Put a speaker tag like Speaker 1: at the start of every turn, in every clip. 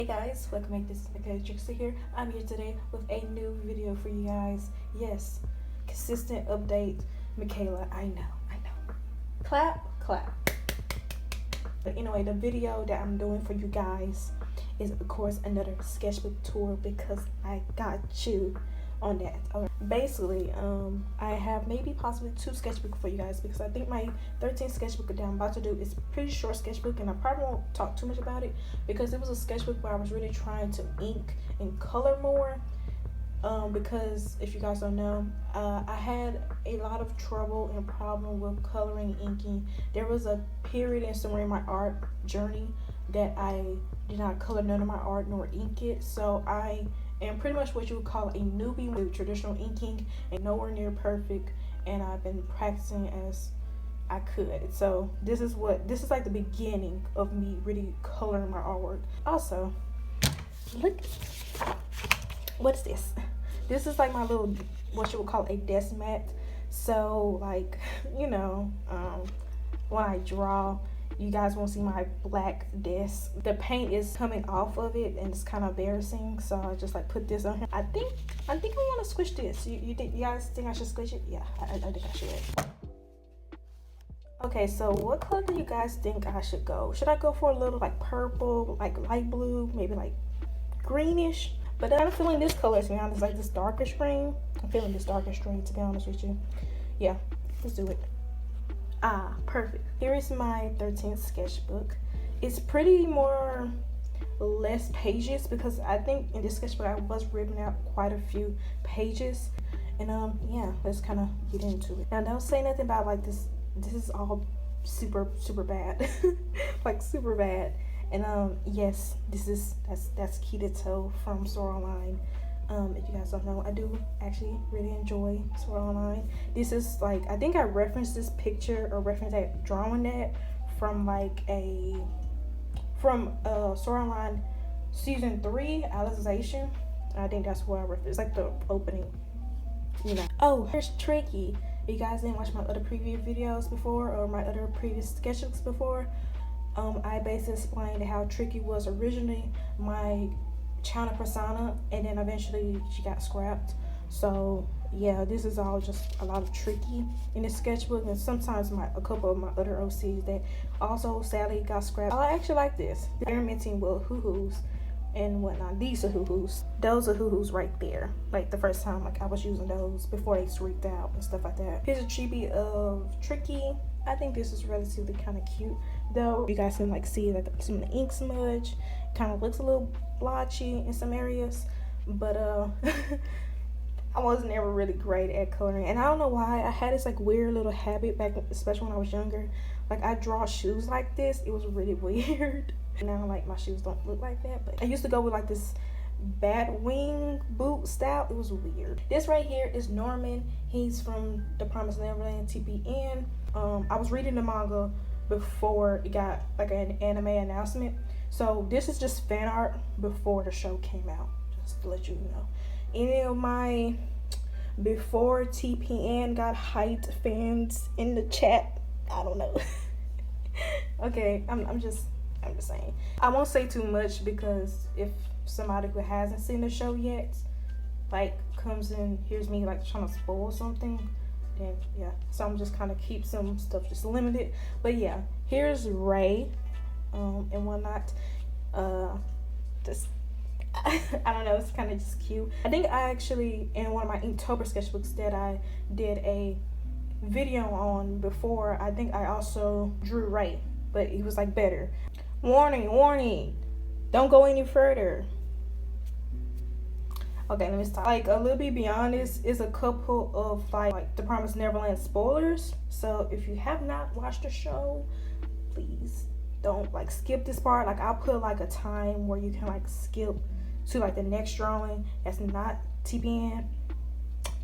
Speaker 1: Hey guys, welcome back. This is Michaela here. I'm here today with a new video for you guys. Yes, consistent update. Michaela, I know. Clap. But anyway, the video that I'm doing for you guys is of course another sketchbook tour because I got you on that. Okay. Basically, I have maybe possibly 2 sketchbooks for you guys because I think my 13th sketchbook that I'm about to do is pretty short sketchbook, and I probably won't talk too much about it because it was a sketchbook where I was really trying to ink and color more. Because if you guys don't know, I had a lot of trouble and problem with coloring, inking. There was a period in somewhere in my art journey that I did not color none of my art nor ink it, so I am pretty much what you would call a newbie with traditional inking and nowhere near perfect, and I've been practicing as I could. So this is like the beginning of me really coloring my artwork. Also, look, what's this? This is like my little, what you would call a desk mat. So like, you know, when I draw, you guys won't see my black desk. The paint is coming off of it and it's kind of embarrassing, so I just like put this on here. I think I want to switch this. You guys think I should switch it? Yeah, I think I should. Okay, so what color do you guys think I should go? Should I go for a little like purple, like light blue, maybe like greenish? But I'm feeling this color, to be honest, like this darkish green. I'm feeling this darkish green, to be honest with you. Yeah, let's do it. Ah, perfect. Here is my 13th sketchbook. It's pretty less pages because I think in this sketchbook I was ripping out quite a few pages. And yeah, let's kind of get into it. Now don't say nothing about like this is all super bad. Like super bad. And yes, that's Key to Toe from Sword Online. If you guys don't know, I do actually really enjoy Sword Online. This is like, I think I referenced this picture or referenced that drawing that from Sword Online season 3 Alicization. I think that's where I referenced. It's like the opening, you know. Oh, here's Tricky. If you guys didn't watch my other previous videos before or my other previous sketchbooks before, I basically explained how Tricky was originally my channel persona, and then eventually she got scrapped. So yeah, this is all just a lot of Tricky in this sketchbook, and sometimes a couple of my other OCs that also sadly got scrapped. I actually like this. They're experimenting with hoo-hoos and whatnot. These are hoo-hoos. Those are hoo-hoos right there. Like the first time like I was using those before they streaked out and stuff like that. Here's a chibi of Tricky. I think this is relatively kind of cute, though. You guys can like see that some of the ink smudge kind of looks a little blotchy in some areas, but I was never really great at coloring, and I don't know why. I had this like weird little habit back, especially when I was younger. Like I draw shoes like this. It was really weird. Now like my shoes don't look like that, but I used to go with like this bat wing boot style. It was weird. This right here is Norman. He's from The Promised Neverland TPN. I was reading the manga before it got like an anime announcement, so this is just fan art before the show came out, just to let you know. Any of my before TPN got hyped fans in the chat, I don't know. Okay, I'm just saying. I won't say too much because if somebody who hasn't seen the show yet like comes in, hears me like trying to spoil something, then yeah, so I'm just kind of keep some stuff just limited. But yeah, here's Ray and whatnot. Just I don't know, it's kind of just cute. I think I actually, in one of my Inktober sketchbooks that I did a video on before, I think I also drew Ray, but he was like better. Warning, don't go any further. Okay, let me stop. Like a little bit beyond this is a couple of like The Promised Neverland spoilers. So if you have not watched the show, please don't like skip this part. Like I'll put like a time where you can like skip to like the next drawing that's not TPN.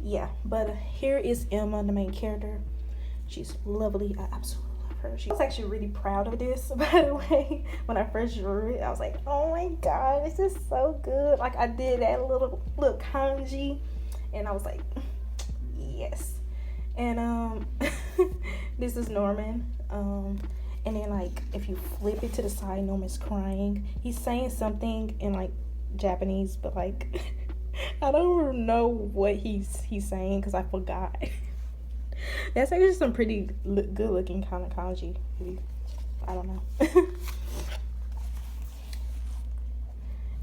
Speaker 1: Yeah, but here is Emma, the main character. She's lovely. I absolutely love her. I was actually really proud of this, by the way. When I first drew it, I was like, oh my god, this is so good. Like I did that little kanji, and I was like, yes. And this is Norman. and then like if you flip it to the side, Norman's crying. He's saying something in like Japanese, but like I don't know what he's saying because I forgot. That's actually some pretty good looking kind of kanji. I don't know.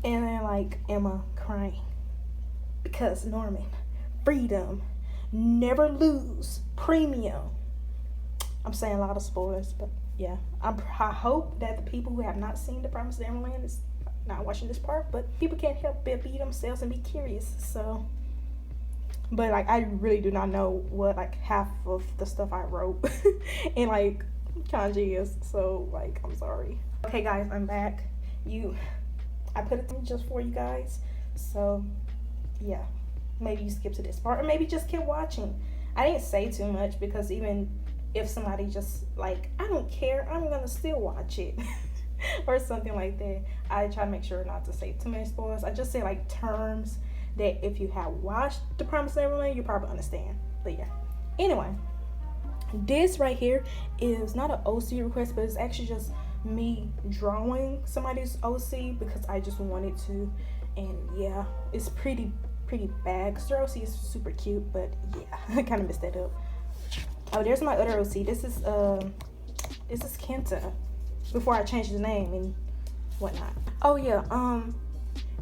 Speaker 1: And then like Emma crying because Norman, freedom, never lose, premium. I'm saying a lot of spoilers, but yeah, I hope that the people who have not seen The Promised Neverland is not watching this part, but people can't help but be themselves and be curious. So, but like I really do not know what like half of the stuff I wrote in like kanji is, so like I'm sorry. Okay guys, I'm back. I put it just for you guys, so yeah, maybe you skip to this part, or maybe just keep watching. I didn't say too much because even if somebody just like, I don't care, I'm gonna still watch it or something like that, I try to make sure not to say too many spoilers. I just say like terms that if you have watched The Promised Neverland, you probably understand. But yeah, anyway, this right here is not an OC request, but it's actually just me drawing somebody's OC because I just wanted to. And yeah, it's pretty bad because their OC is super cute, but yeah, I kind of messed that up. Oh, there's my other OC. This is Kenta before I changed his name and whatnot. Oh yeah,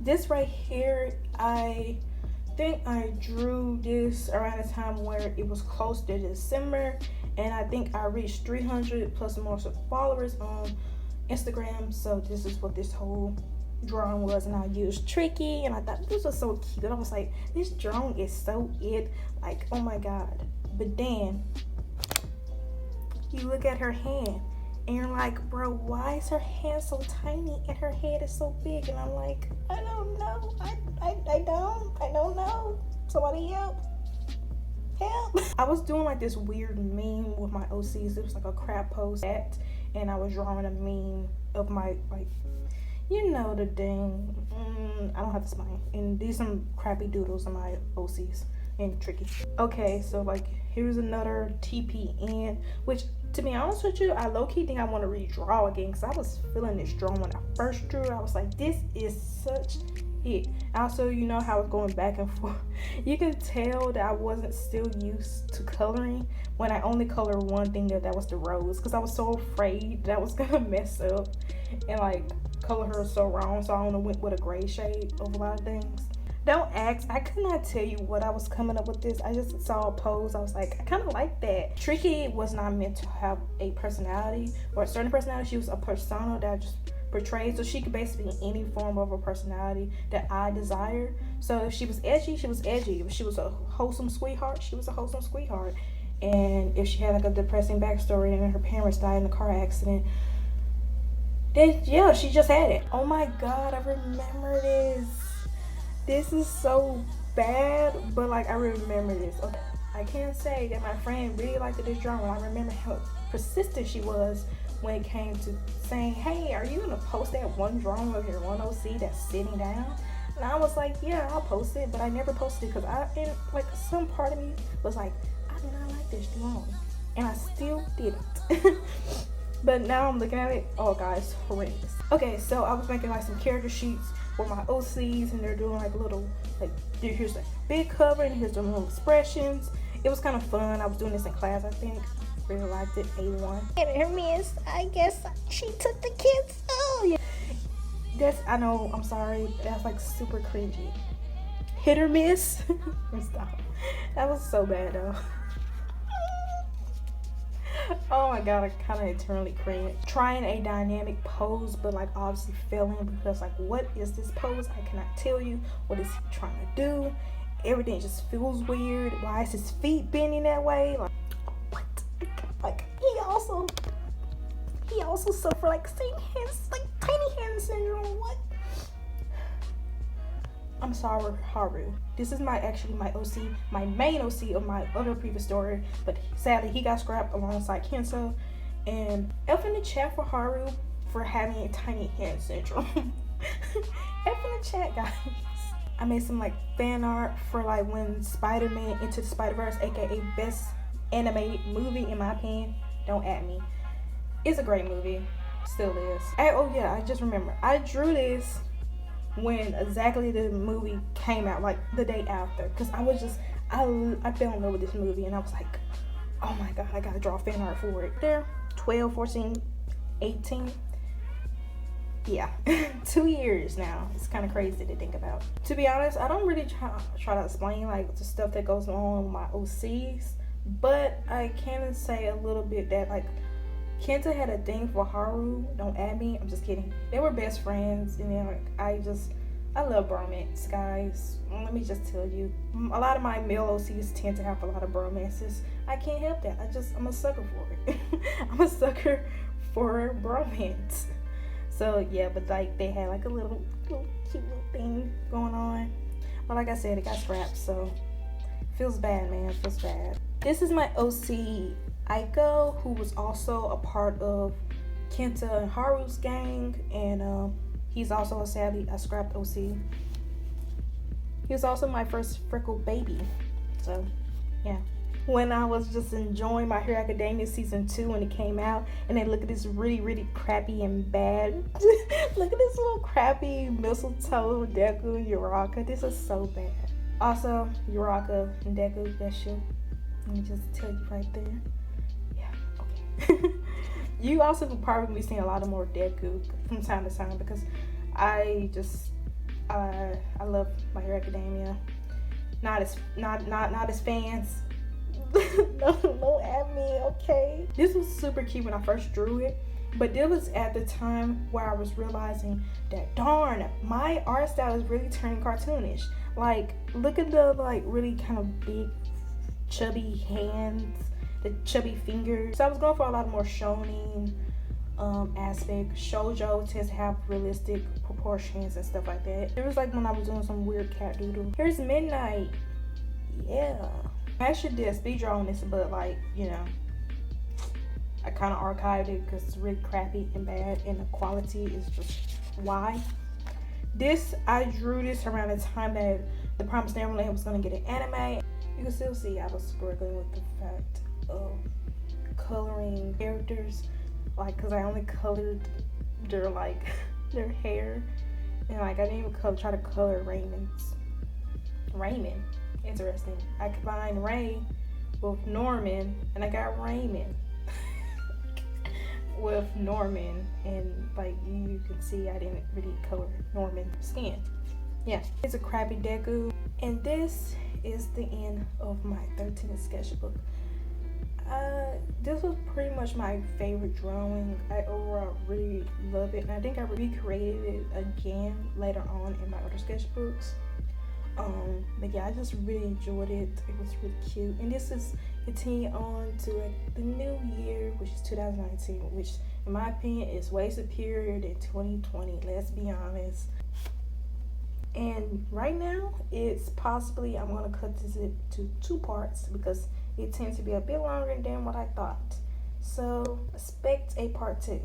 Speaker 1: this right here, I think I drew this around the time where it was close to December, and I think I reached 300 plus more followers on Instagram. So this is what this whole drawing was, and I used Tricky, and I thought this was so cute. I was like, this drawing is so it, like, oh my god. But then you look at her hand and you're like, bro, why is her hand so tiny and her head is so big? And I'm like, I don't know. I don't know. Somebody help. I was doing like this weird meme with my OCs. It was like a crap post, and I was drawing a meme of my, like, you know, the dang, I don't have to smile. And these some crappy doodles of my OCs and Tricky. Okay, so like here's another TPN, which to be honest with you, I low-key think I want to redraw again because I was feeling this drawing when I first drew. I was like, this is such it. Also, you know how it's going back and forth. You can tell that I wasn't still used to coloring when I only colored one thing, that was the rose, because I was so afraid that I was gonna mess up and like color her so wrong. So I only went with a gray shade of a lot of things. Don't ask, I could not tell you what I was coming up with this. I just saw a pose. I was like, I kind of like that. Tricky was not meant to have a personality or a certain personality. She was a persona that just portrayed, so she could basically be any form of a personality that I desire. So if she was edgy, she was edgy. If she was a wholesome sweetheart, she was a wholesome sweetheart. And if she had like a depressing backstory and her parents died in a car accident, then yeah, she just had it. Oh my god, I remember this. This is so bad, but like I remember this. Okay. I can't say that my friend really liked this drawing. I remember how persistent she was when it came to saying, hey, are you gonna post that one drawing of your one OC that's sitting down? And I was like, yeah, I'll post it, but I never posted it because like some part of me was like, I do not like this drawing, and I still didn't. But now I'm looking at it, oh guys, horrendous. Okay, so I was making like some character sheets with my OCs, and they're doing like a little, like, here's the big cover and here's the little expressions. It was kind of fun. I was doing this in class, I think. Really liked it. A1. And her miss, I guess she took the kids. Oh yeah. That's, I know, I'm sorry. That's like super cringy. Hit or miss. Stop. That was so bad though. Oh my god, I kind of eternally cringe. Trying a dynamic pose, but like obviously failing because like, what is this pose? I cannot tell you. What is he trying to do? Everything just feels weird. Why is his feet bending that way? Like, what? Like he also suffered like same hands, like tiny hand syndrome. What? I'm sorry, Haru. This is my OC, my main OC of my other previous story, but sadly he got scrapped alongside Kenzo. And F in the chat for Haru for having a tiny hand syndrome. F in the chat, guys. I made some like fan art for like when Spiderman Into the Spider-Verse, aka best animated movie in my opinion. Don't at me. It's a great movie. Still is. Oh yeah, I just remember. I drew this when exactly the movie came out, like the day after. Because I was just, I fell in love with this movie. And I was like, oh my God, I gotta draw fan art for it. There, 12, 14, 18. Yeah, 2 years now. It's kind of crazy to think about. To be honest, I don't really try to explain like the stuff that goes on with my OCs, but I can say a little bit that like Kenta had a thing for Haru. Don't at me. I'm just kidding. They were best friends, and then like, I love bromance, guys. Let me just tell you, a lot of my male OCs tend to have a lot of bromances. I can't help that. I'm a sucker for it. I'm a sucker for bromance. So yeah, but like they had like a little cute little thing going on. But like I said, it got scrapped, so feels bad, man. Feels bad. This is my OC Aiko, who was also a part of Kenta and Haru's gang, and he's also sadly a scrapped OC. He was also my first freckled baby. So yeah. When I was just enjoying My Hero Academia season 2 when it came out, and then look at this really crappy and bad. Look at this little crappy mistletoe Deku and Uraka. This is so bad. Also, Uraka and Deku, that shit. Let me just tell you right there. Yeah, okay. You also could probably be seeing a lot of more Deku from time to time because I love My Hero Academia. Not as fans. No at me, okay? This was super cute when I first drew it, but it was at the time where I was realizing that darn, my art style is really turning cartoonish. Like, look at the like really kind of big chubby hands, the chubby fingers. So I was going for a lot more shonen aspect. Shoujo tends to have realistic proportions and stuff like that. It was like when I was doing some weird cat doodle. Here's Midnight. Yeah. I actually did a speed draw on this, but like, you know, I kind of archived it because it's really crappy and bad, and the quality is just why. I drew this around the time that The Promised Neverland was going to get an anime. You can still see I was struggling with the fact of coloring characters, like, because I only colored their like their hair, and like I didn't even try to color Raymond. Interesting. I combined Ray with Norman, and I got Raymond with Norman, and like you can see I didn't really color Norman's skin. Yeah, it's a crappy Deku, and this is the end of my 13th sketchbook. This was pretty much my favorite drawing. I overall really love it, and I think I recreated it again later on in my other sketchbooks. But yeah, I just really enjoyed it. It was really cute, and this is continuing on to the new year, which is 2019, which in my opinion is way superior than 2020. Let's be honest. And right now, it's possibly I'm gonna cut this into 2 parts because it tends to be a bit longer than what I thought. So expect a part 2.